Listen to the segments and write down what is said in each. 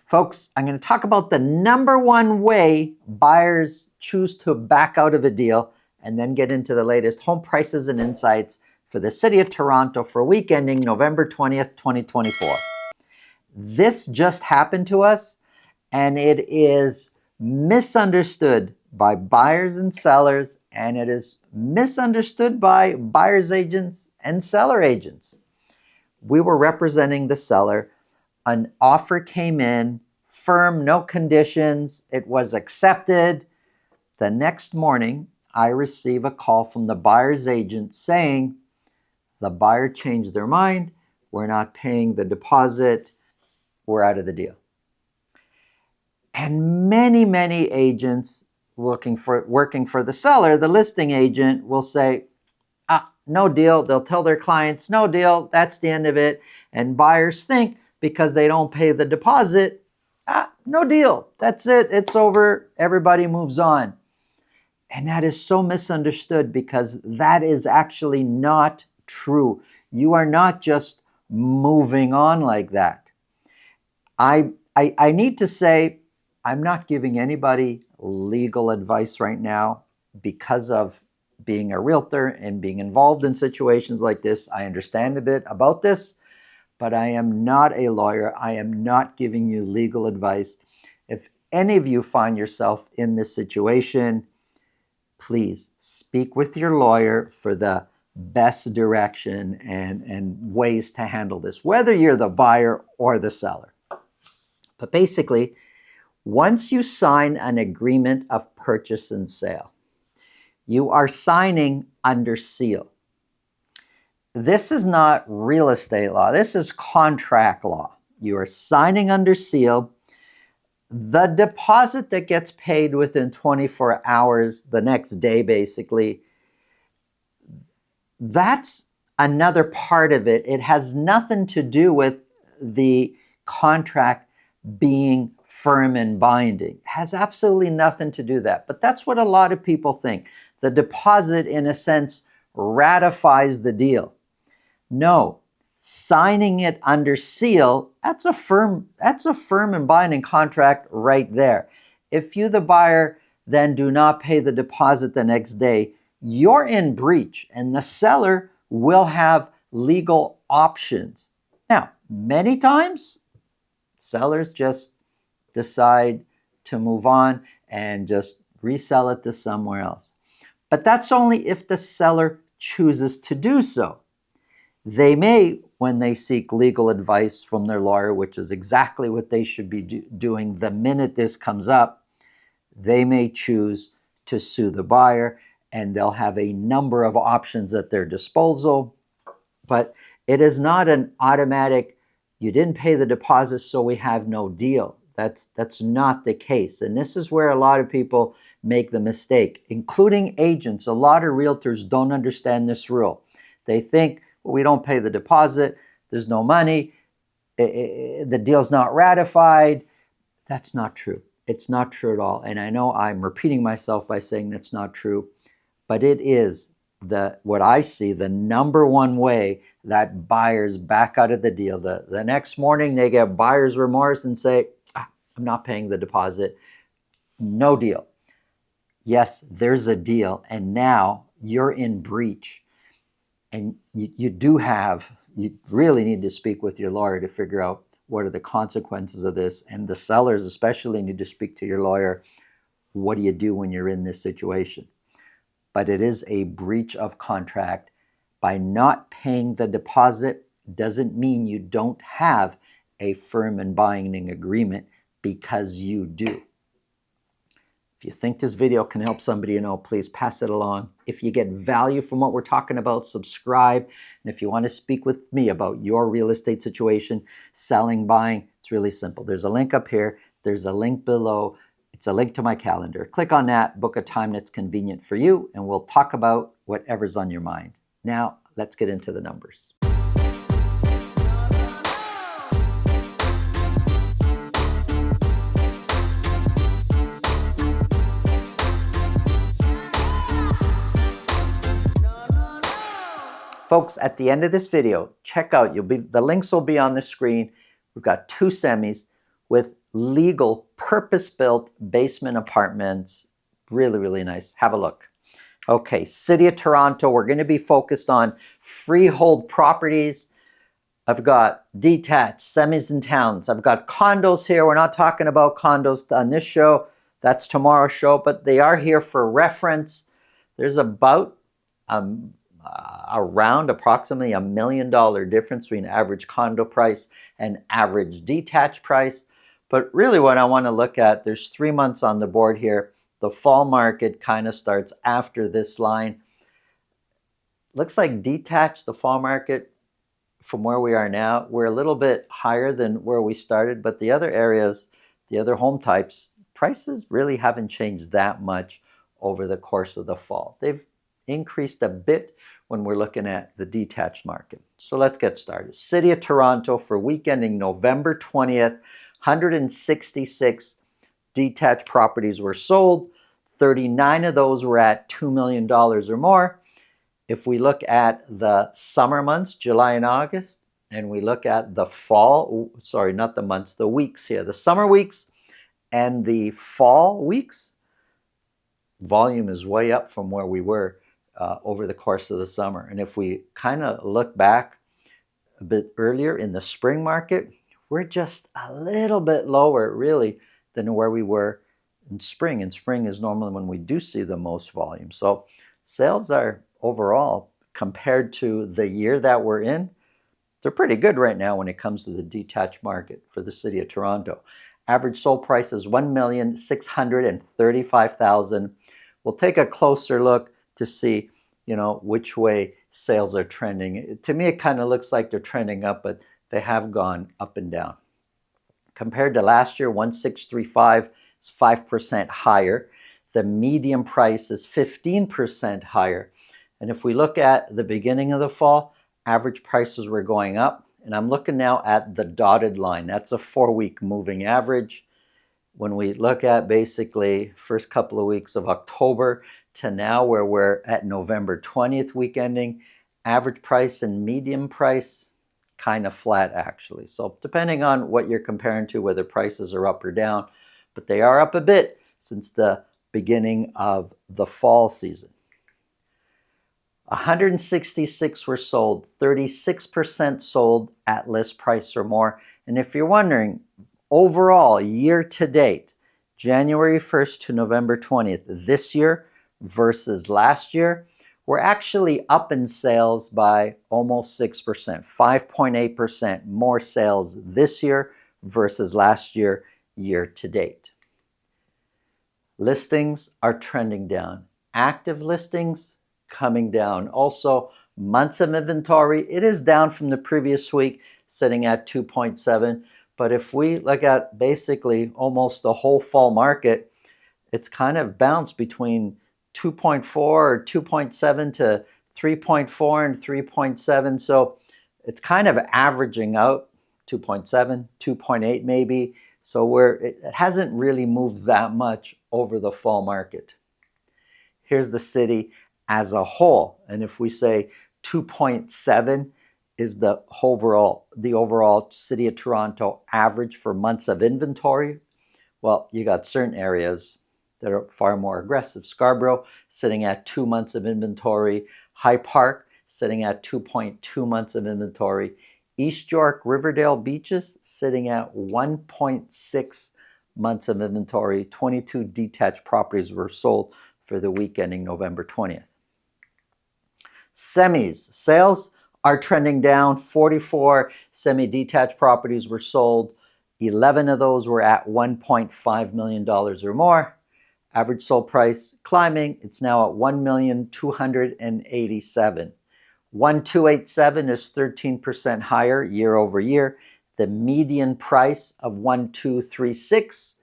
Folks, I'm going to talk about the number one way buyers choose to back out of a deal and then get into the latest home prices and insights for the city of Toronto for week ending November 20th, 2024. This just happened to us, and it is misunderstood by buyers and sellers, and it is misunderstood by buyer's agents and seller agents. We were representing the seller. An offer came in, firm, no conditions. It was accepted. The next morning, I receive a call from the buyer's agent saying the buyer changed their mind. We're not paying the deposit. We're out of the deal. And many agents working for the seller, the listing agent, will say, no deal. They'll tell their clients, no deal. That's the end of it. And buyers think because they don't pay the deposit, no deal. That's it. It's over. Everybody moves on. And that is so misunderstood because that is actually not true. You are not just moving on like that. I need to say, I'm not giving anybody legal advice right now because of being a realtor and being involved in situations like this. I understand a bit about this, but I am not a lawyer. I am not giving you legal advice. If any of you find yourself in this situation, please speak with your lawyer for the best direction and ways to handle this, whether you're the buyer or the seller. But basically, once you sign an agreement of purchase and sale, you are signing under seal. This is not real estate law. This is contract law. You are signing under seal. The deposit that gets paid within 24 hours, the next day basically, that's another part of it. It has nothing to do with the contract being firm and binding. It has absolutely nothing to do with that. But that's what a lot of people think. The deposit, in a sense, ratifies the deal. No, signing it under seal, that's a firm and binding contract right there. If you, the buyer, then do not pay the deposit the next day, you're in breach, and the seller will have legal options. Now, many times, sellers just decide to move on and just resell it to somewhere else. But that's only if the seller chooses to do so. They may, when they seek legal advice from their lawyer, which is exactly what they should be doing the minute this comes up, they may choose to sue the buyer, and they'll have a number of options at their disposal. But it is not an automatic, you didn't pay the deposit, so we have no deal. That's not the case. And this is where a lot of people make the mistake, including agents. A lot of realtors don't understand this rule. They think, well, we don't pay the deposit, there's no money, the deal's not ratified. That's not true. It's not true at all. And I know I'm repeating myself by saying that's not true, but it is what I see, the number one way that buyers back out of the deal. The next morning they get buyer's remorse and say, I'm not paying the deposit. No deal. Yes, there's a deal, and now you're in breach. And you really need to speak with your lawyer to figure out what are the consequences of this. And the sellers especially need to speak to your lawyer. What do you do when you're in this situation? But it is a breach of contract. By not paying the deposit doesn't mean you don't have a firm and binding agreement, because you do. If you think this video can help somebody you know, please pass it along. If you get value from what we're talking about, subscribe. And if you want to speak with me about your real estate situation, selling, buying, it's really simple. There's a link up here. There's a link below. It's a link to my calendar. Click on that, book a time that's convenient for you, and we'll talk about whatever's on your mind. Now, let's get into the numbers. Folks, at the end of this video, check out, the links will be on the screen. We've got 2 semis. with legal, purpose-built basement apartments. Really, really nice. Have a look. Okay, City of Toronto, we're going to be focused on freehold properties. I've got detached, semis and towns. I've got condos here. We're not talking about condos on this show. That's tomorrow's show, but they are here for reference. There's about around approximately $1 million difference between average condo price and average detached price. But really what I want to look at, there's 3 months on the board here. The fall market kind of starts after this line. Looks like detached, the fall market, from where we are now, we're a little bit higher than where we started, but the other areas, the other home types, prices really haven't changed that much over the course of the fall. They've increased a bit when we're looking at the detached market. So let's get started. City of Toronto for week ending November 20th, 166 detached properties were sold. 39 of those were at $2 million or more. If we look at the summer months, July and August, and we look at the fall, sorry, not the months, the weeks here, the summer weeks and the fall weeks, volume is way up from where we were over the course of the summer. And if we kind of look back a bit earlier in the spring market, we're just a little bit lower really than where we were in spring. And spring is normally when we do see the most volume. So sales are overall, compared to the year that we're in, they're pretty good right now when it comes to the detached market for the City of Toronto. Average sold price is $1,635,000. We'll take a closer look to see, which way sales are trending. To me, it kind of looks like they're trending up, but they have gone up and down. Compared to last year, 1,635 is 5% higher. The median price is 15% higher. And if we look at the beginning of the fall, average prices were going up. And I'm looking now at the dotted line. That's a 4-week moving average. When we look at basically first couple of weeks of October to now where we're at November 20th week ending, average price and median price kind of flat actually. So depending on what you're comparing to, whether prices are up or down, but they are up a bit since the beginning of the fall season. 166 were sold, 36% sold at list price or more. And if you're wondering, overall, year to date, January 1st to November 20th, this year versus last year, we're actually up in sales by almost 6%, 5.8% more sales this year versus last year, year to date. Listings are trending down. Active listings coming down. Also, months of inventory, it is down from the previous week, sitting at 2.7. But if we look at basically almost the whole fall market, it's kind of bounced between 2.4 or 2.7 to 3.4 and 3.7. So it's kind of averaging out 2.7, 2.8 maybe. So it hasn't really moved that much over the fall market. Here's the city as a whole. And if we say 2.7 is the overall City of Toronto average for months of inventory, well, you got certain areas that are far more aggressive. Scarborough sitting at 2 months of inventory. High Park sitting at 2.2 months of inventory. East York, Riverdale Beaches sitting at 1.6 months of inventory. 22 detached properties were sold for the week ending November 20th. Semis, sales are trending down. 44 semi-detached properties were sold. 11 of those were at $1.5 million or more. Average sold price climbing. It's now at $1,287,000. 1,287 is 13% higher year over year. The median price of 1,236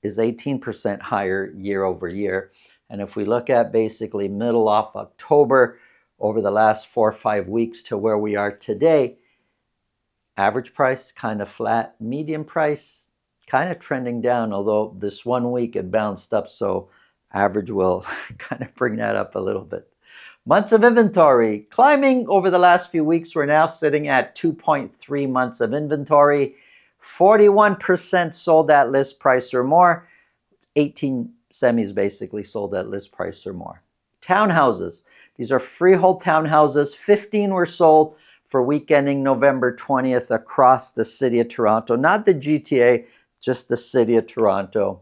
is 18% higher year over year. And if we look at basically middle of October, over the last 4 or 5 weeks to where we are today, average price kind of flat, median price kind of trending down, although this 1 week it bounced up, so average will kind of bring that up a little bit. Months of inventory climbing over the last few weeks. We're now sitting at 2.3 months of inventory. 41% sold at list price or more. 18 semis basically sold at list price or more. Townhouses. These are freehold townhouses. 15 were sold for week ending November 20th across the city of Toronto. Not the GTA, just the city of Toronto.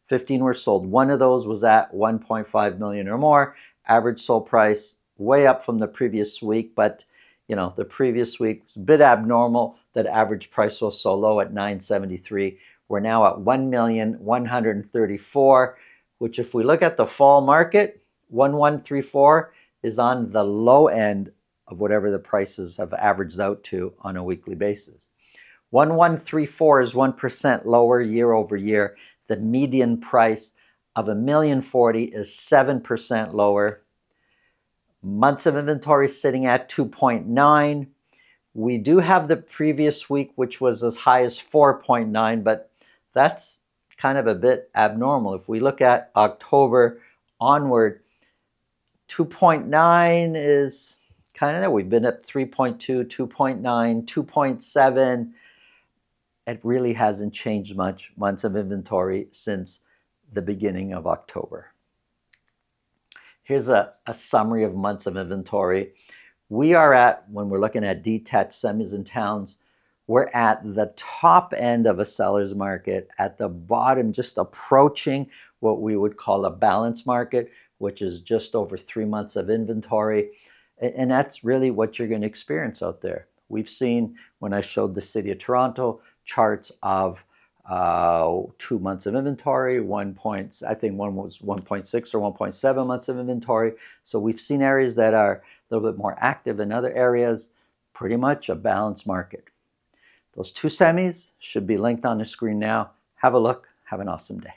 15 were sold. One of those was at 1.5 million or more. Average sold price way up from the previous week, but you know, the previous week's a bit abnormal that average price was so low at 973. We're now at 1,134,000, which if we look at the fall market, 1134 is on the low end of whatever the prices have averaged out to on a weekly basis. 1134 is 1% lower year over year. The median price of $1,040,000 is 7% lower. Months of inventory sitting at 2.9. We do have the previous week, which was as high as 4.9, but that's kind of a bit abnormal. If we look at October onward, 2.9 is kind of there. We've been at 3.2, 2.9, 2.7. It really hasn't changed much months of inventory since the beginning of October. Here's a summary of months of inventory. We are at, when we're looking at detached semis and towns, we're at the top end of a seller's market, at the bottom, just approaching what we would call a balanced market, which is just over 3 months of inventory. And that's really what you're going to experience out there. We've seen, when I showed the city of Toronto, charts of 2 months of inventory, I think one was 1.6 or 1.7 months of inventory. So we've seen areas that are a little bit more active in other areas, pretty much a balanced market. Those 2 semis should be linked on the screen now. Have a look. Have an awesome day.